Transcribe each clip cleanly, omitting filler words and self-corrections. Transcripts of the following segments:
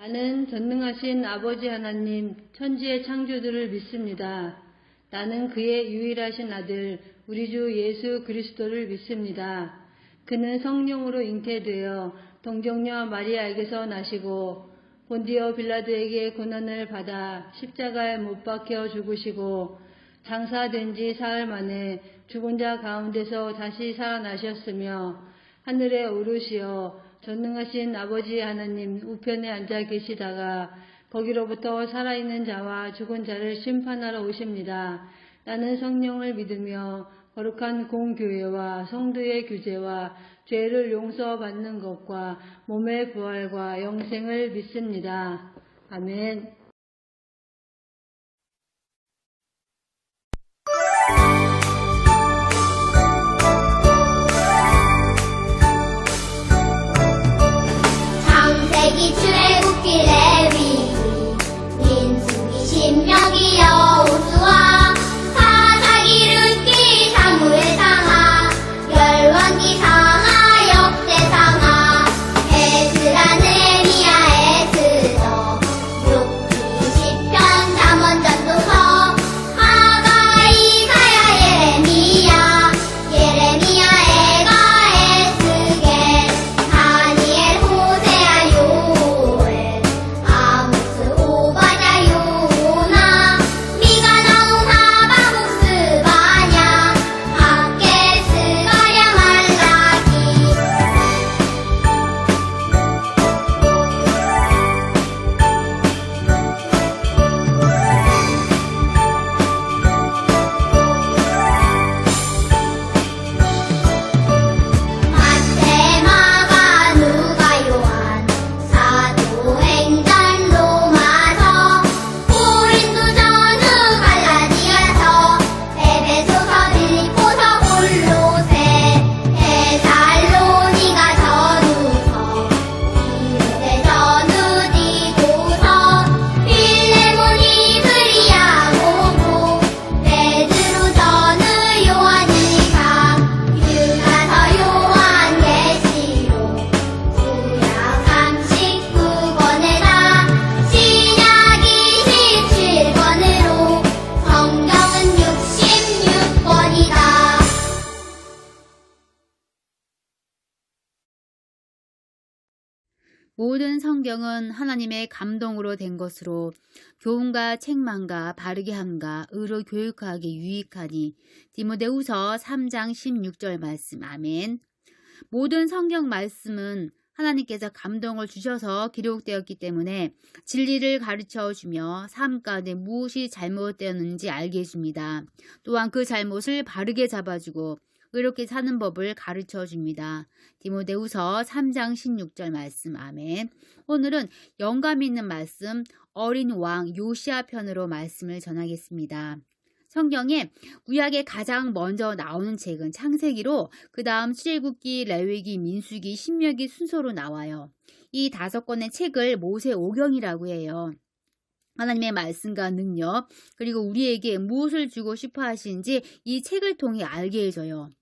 나는 전능하신 아버지 하나님, 천지의 창조주를 믿습니다. 나는 그의 유일하신 아들, 우리 주 예수 그리스도를 믿습니다. 그는 성령으로 잉태되어 동정녀 마리아에게서 나시고 본디오 빌라도에게 고난을 받아 십자가에 못 박혀 죽으시고 장사된 지 사흘 만에 죽은 자 가운데서 다시 살아나셨으며 하늘에 오르시어 전능하신 아버지 하나님 우편에 앉아 계시다가 거기로부터 살아있는 자와 죽은 자를 심판하러 오십니다. 나는 성령을 믿으며 거룩한 공교회와 성도의 규제와 죄를 용서받는 것과 몸의 부활과 영생을 믿습니다. 아멘. 창세기 출애굽기 레위기 민수기 신명기 여호수아 사사기 룻기 사무엘 상하 열왕기 상하 역대상하 에스라 느헤미야 에스더 욥기 시편 잠언 전도서 하가 이사야 예레미야 에가 에스겔 다니엘 호세아 요엘 아모스 오바댜 요나 미가 나훔 하바국 스바냐 학개 스가랴 말라기 마태 마가 누가 요한 사도행전 로마서 고린도 전후 갈라디아서 에베소서 빌립보서 골로새 데살로니가 전후서 디모데 전후 디도서 필레몬 이브리야 고고 베드로 전후 요한일가 유다서 요한계시록 구약 39권에다 신약 27권으로 성경은 66권이다. 모든 성경은 하나님의 감동으로 된 것으로 교훈과 책망과 바르게 함과 의로 교육하기 유익하니. 디모데후서 3장 16절 말씀. 아멘. 모든 성경 말씀은 하나님께서 감동을 주셔서 기록되었기 때문에 진리를 가르쳐 주며 삶 가운데 무엇이 잘못되었는지 알게 해줍니다. 또한 그 잘못을 바르게 잡아주고 의롭게 사는 법을 가르쳐 줍니다. 디모데후서 3장 16절 말씀. 아멘. 오늘은 영감 있는 말씀 어린 왕 요시야 편으로 말씀을 전하겠습니다. 성경에 구약에 가장 먼저 나오는 책은 창세기로 그 다음 출애굽기, 레위기, 민수기, 신명기 순서로 나와요. 이 5권의 책을 모세오경이라고 해요. 하나님의 말씀과 능력, 그리고 우리에게 무엇을 주고 싶어 하시는지 이 책을 통해 알게 해줘요.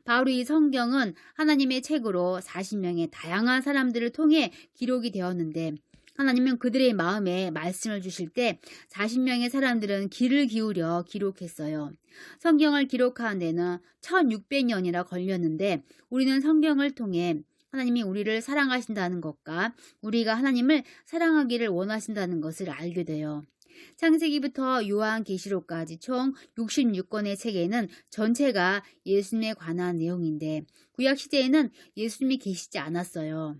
바로 이 성경은 하나님의 책으로 40명의 다양한 사람들을 통해 기록이 되었는데 하나님은 그들의 마음에 말씀을 주실 때 40명의 사람들은 귀를 기울여 기록했어요. 성경을 기록하는 데는 1600년이나 걸렸는데 우리는 성경을 통해 하나님이 우리를 사랑하신다는 것과 우리가 하나님을 사랑하기를 원하신다는 것을 알게 돼요. 창세기부터 요한계시록까지 총 66권의 책에는 전체가 예수님에 관한 내용인데 구약시대에는 예수님이 계시지 않았어요.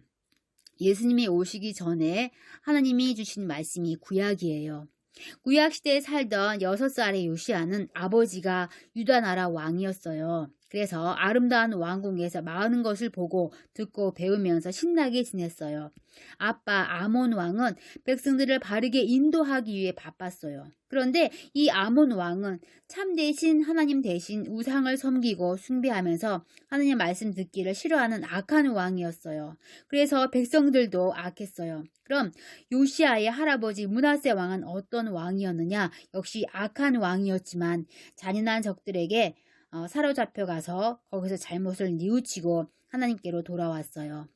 예수님이 오시기 전에 하나님이 주신 말씀이 구약이에요. 구약시대에 살던 6살의 요시야는 아버지가 유다나라 왕이었어요. 그래서 아름다운 왕궁에서 많은 것을 보고 듣고 배우면서 신나게 지냈어요. 아빠 아몬 왕은 백성들을 바르게 인도하기 위해 바빴어요. 그런데 이 아몬 왕은 참되신 하나님 대신 우상을 섬기고 숭배하면서 하나님 말씀 듣기를 싫어하는 악한 왕이었어요. 그래서 백성들도 악했어요. 그럼 요시야의 할아버지 므낫세 왕은 어떤 왕이었느냐? 역시 악한 왕이었지만 잔인한 적들에게 사로잡혀 가서 거기서 잘못을 뉘우치고 하나님께로 돌아왔어요.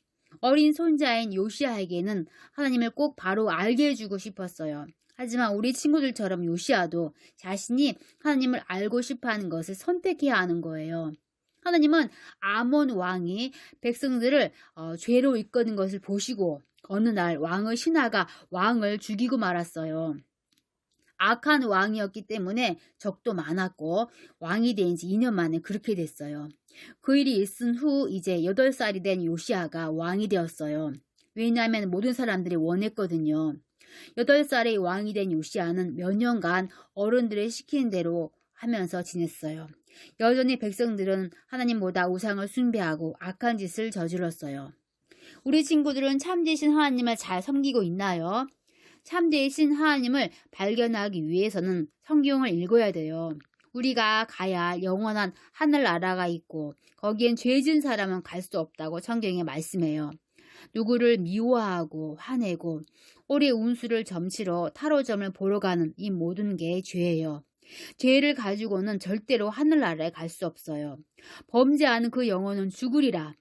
어린 손자인 요시아에게는 하나님을 꼭 바로 알게 해주고 싶었어요. 하지만 우리 친구들처럼 요시아도 자신이 하나님을 알고 싶어하는 것을 선택해야 하는 거예요. 하나님은 아몬 왕이 백성들을 죄로 이끄는 것을 보시고 어느 날 왕의 신하가 왕을 죽이고 말았어요. 악한 왕이었기 때문에 적도 많았고 왕이 된 지 2년 만에 그렇게 됐어요. 그 일이 있은 후 이제 8살이 된 요시아가 왕이 되었어요. 왜냐하면 모든 사람들이 원했거든요. 8살의 왕이 된 요시아는 몇 년간 어른들의 시키는 대로 하면서 지냈어요. 여전히 백성들은 하나님보다 우상을 숭배하고 악한 짓을 저질렀어요. 우리 친구들은 참되신 하나님을 잘 섬기고 있나요? 참되신 하나님을 발견하기 위해서는 성경을 읽어야 돼요. 우리가 가야 할 영원한 하늘나라가 있고 거기엔 죄진 사람은 갈 수 없다고 성경에 말씀해요. 누구를 미워하고 화내고 오래 운수를 점치러 타로점을 보러 가는 이 모든 게 죄예요. 죄를 가지고는 절대로 하늘나라에 갈 수 없어요. 범죄하는 그 영혼은 죽으리라.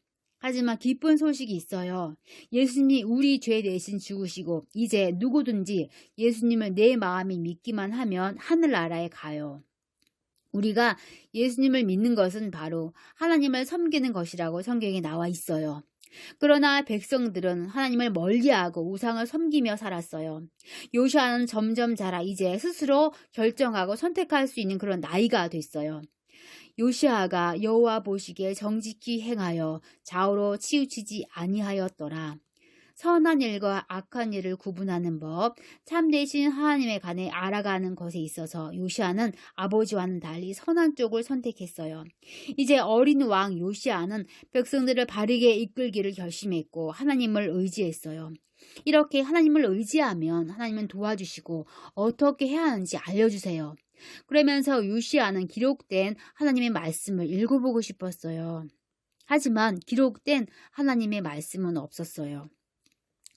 하지만 기쁜 소식이 있어요. 예수님이 우리 죄 대신 죽으시고 이제 누구든지 예수님을 내 마음이 믿기만 하면 하늘나라에 가요. 우리가 예수님을 믿는 것은 바로 하나님을 섬기는 것이라고 성경에 나와 있어요. 그러나 백성들은 하나님을 멀리하고 우상을 섬기며 살았어요. 요시아는 점점 자라 이제 스스로 결정하고 선택할 수 있는 그런 나이가 됐어요. 요시아가 여호와 보시기에 정직히 행하여 좌우로 치우치지 아니하였더라. 선한 일과 악한 일을 구분하는 법, 참되신 하나님에 관해 알아가는 것에 있어서 요시아는 아버지와는 달리 선한 쪽을 선택했어요. 이제 어린 왕 요시아는 백성들을 바르게 이끌기를 결심했고 하나님을 의지했어요. 이렇게 하나님을 의지하면 하나님은 도와주시고 어떻게 해야 하는지 알려주세요. 그러면서 요시아는 기록된 하나님의 말씀을 읽어보고 싶었어요. 하지만 기록된 하나님의 말씀은 없었어요.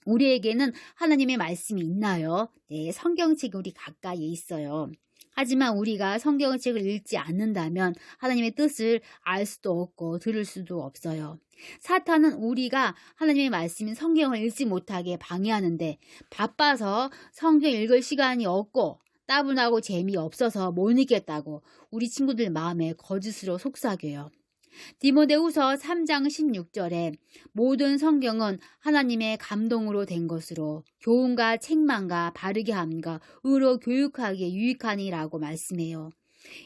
우리에게는 하나님의 말씀이 있나요? 네, 성경책이 우리 가까이에 있어요. 하지만 우리가 성경책을 읽지 않는다면 하나님의 뜻을 알 수도 없고 들을 수도 없어요. 사탄은 우리가 하나님의 말씀인 성경을 읽지 못하게 방해하는데 바빠서 성경 읽을 시간이 없고 따분하고 재미없어서 못 읽겠다고 우리 친구들 마음에 거짓으로 속삭여요. 디모데후서 3장 16절에 모든 성경은 하나님의 감동으로 된 것으로 교훈과 책망과 바르게 함과 의로 교육하기에 유익하니라고 말씀해요.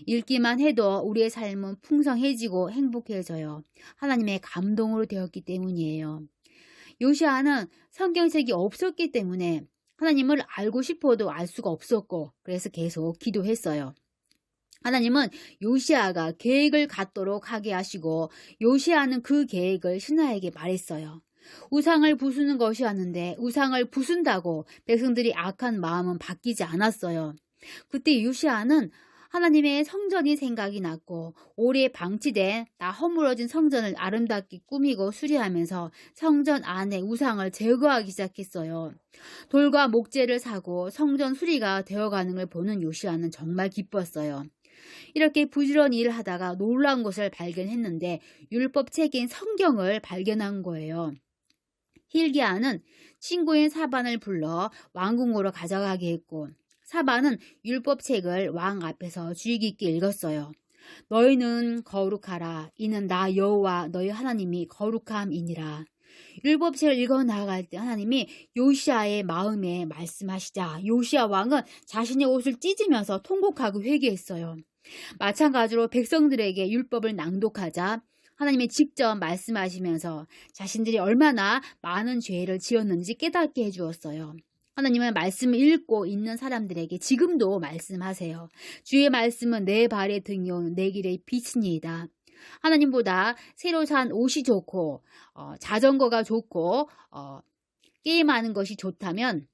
읽기만 해도 우리의 삶은 풍성해지고 행복해져요. 하나님의 감동으로 되었기 때문이에요. 요시아는 성경책이 없었기 때문에 하나님을 알고 싶어도 알 수가 없었고 그래서 계속 기도했어요. 하나님은 요시아가 계획을 갖도록 하게 하시고 요시아는 그 계획을 신하에게 말했어요. 우상을 부수는 것이었는데 우상을 부순다고 백성들이 악한 마음은 바뀌지 않았어요. 그때 요시아는 하나님의 성전이 생각이 났고 오래 방치된 다 허물어진 성전을 아름답게 꾸미고 수리하면서 성전 안에 우상을 제거하기 시작했어요. 돌과 목재를 사고 성전 수리가 되어가는 걸 보는 요시아는 정말 기뻤어요. 이렇게 부지런히 일을 하다가 놀라운 것을 발견했는데 율법책인 성경을 발견한 거예요. hil기야는 친구인 사반을 불러 왕궁으로 가져가게 했고 사반은 율법책을 왕 앞에서 주의 깊게 읽었어요. 너희는 거룩하라. 이는 나 여호와 너희 하나님이 거룩함이니라. 율법책을 읽어 나아갈 때 하나님이 요시아의 마음에 말씀하시자 요시아 왕은 자신의 옷을 찢으면서 통곡하고 회개했어요. 마찬가지로 백성들에게 율법을 낭독하자 하나님이 직접 말씀하시면서 자신들이 얼마나 많은 죄를 지었는지 깨닫게 해주었어요. 하나님은 말씀을 읽고 있는 사람들에게 지금도 말씀하세요. 주의 말씀은 내 발의 등이요 내 길의 빛이니이다. 하나님보다 새로 산 옷이 좋고 자전거가 좋고 게임하는 것이 좋다면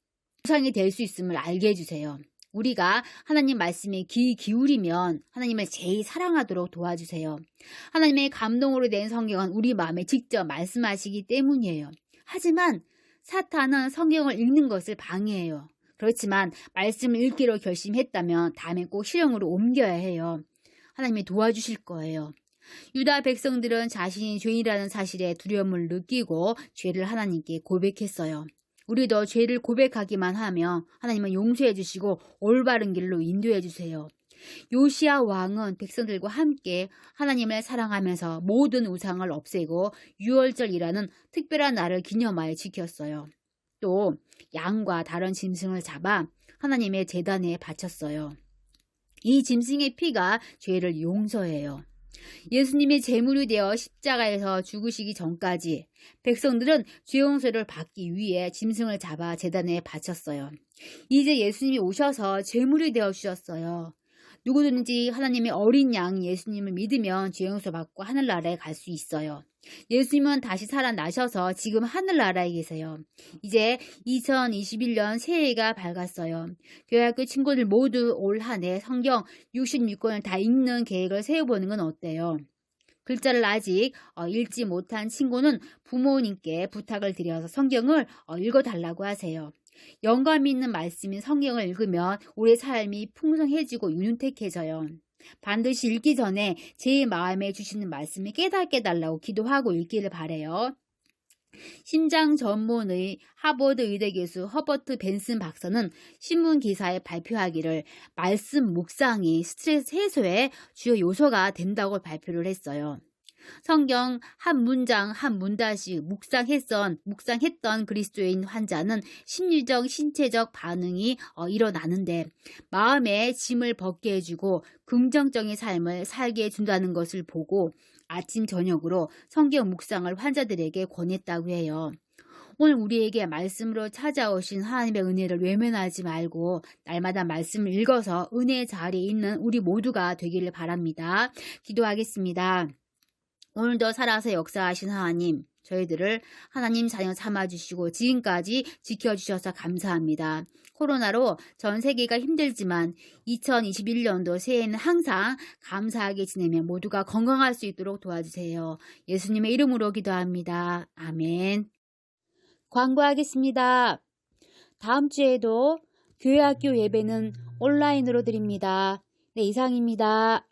우상이 될 수 있음을 알게 해주세요. 우리가 하나님 말씀에 귀 기울이면 하나님을 제일 사랑하도록 도와주세요. 하나님의 감동으로 된 성경은 우리 마음에 직접 말씀하시기 때문이에요. 하지만 사탄은 성경을 읽는 것을 방해해요. 그렇지만 말씀을 읽기로 결심했다면 다음에 꼭 실행으로 옮겨야 해요. 하나님이 도와주실 거예요. 유다 백성들은 자신이 죄인이라는 사실에 두려움을 느끼고 죄를 하나님께 고백했어요. 우리도 죄를 고백하기만 하면 하나님은 용서해 주시고 올바른 길로 인도해 주세요. 요시야 왕은 백성들과 함께 하나님을 사랑하면서 모든 우상을 없애고 유월절이라는 특별한 날을 기념하여 지켰어요. 또 양과 다른 짐승을 잡아 하나님의 제단에 바쳤어요. 이 짐승의 피가 죄를 용서해요. 예수님이 제물이 되어 십자가에서 죽으시기 전까지 백성들은 죄 용서를 받기 위해 짐승을 잡아 제단에 바쳤어요. 이제 예수님이 오셔서 제물이 되어 주셨어요. 누구든지 하나님의 어린 양 예수님을 믿으면 죄 용서 받고 하늘나라에 갈 수 있어요. 예수님은 다시 살아나셔서 지금 하늘나라에 계세요. 이제 2021년 새해가 밝았어요. 교회학교 친구들 모두 올 한 해 성경 66권을 다 읽는 계획을 세워보는 건 어때요? 글자를 아직 읽지 못한 친구는 부모님께 부탁을 드려서 성경을 읽어달라고 하세요. 영감 있는 말씀인 성경을 읽으면 우리의 삶이 풍성해지고 윤택해져요. 반드시 읽기 전에 제 마음에 주시는 말씀을 깨닫게 달라고 기도하고 읽기를 바라요. 심장 전문의 하버드 의대 교수 허버트 벤슨 박사는 신문 기사에 발표하기를 말씀 묵상이 스트레스 해소의 주요 요소가 된다고 발표를 했어요. 성경 한 문장 한 문단씩 묵상했던 그리스도인 환자는 심리적, 신체적 반응이 일어나는데 마음의 짐을 벗게 해주고 긍정적인 삶을 살게 해준다는 것을 보고 아침 저녁으로 성경 묵상을 환자들에게 권했다고 해요. 오늘 우리에게 말씀으로 찾아오신 하나님의 은혜를 외면하지 말고 날마다 말씀을 읽어서 은혜의 자리에 있는 우리 모두가 되기를 바랍니다. 기도하겠습니다. 오늘도 살아서 역사하신 하나님, 저희들을 하나님 자녀 삼아주시고 지금까지 지켜주셔서 감사합니다. 코로나로 전 세계가 힘들지만 2021년도 새해에는 항상 감사하게 지내며 모두가 건강할 수 있도록 도와주세요. 예수님의 이름으로 기도합니다. 아멘. 광고하겠습니다. 다음 주에도 교회학교 예배는 온라인으로 드립니다. 네, 이상입니다.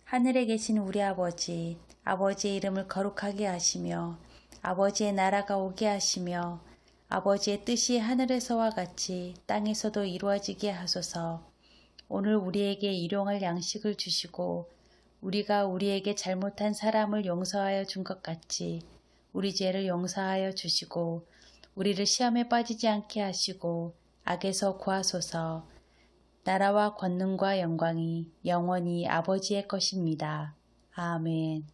하늘에 계신 우리 아버지, 아버지의 이름을 거룩하게 하시며 아버지의 나라가 오게 하시며 아버지의 뜻이 하늘에서와 같이 땅에서도 이루어지게 하소서. 오늘 우리에게 일용할 양식을 주시고 우리가 우리에게 잘못한 사람을 용서하여 준 것 같이 우리 죄를 용서하여 주시고 우리를 시험에 빠지지 않게 하시고 악에서 구하소서. 나라와 권능과 영광이 영원히 아버지의 것입니다. 아멘.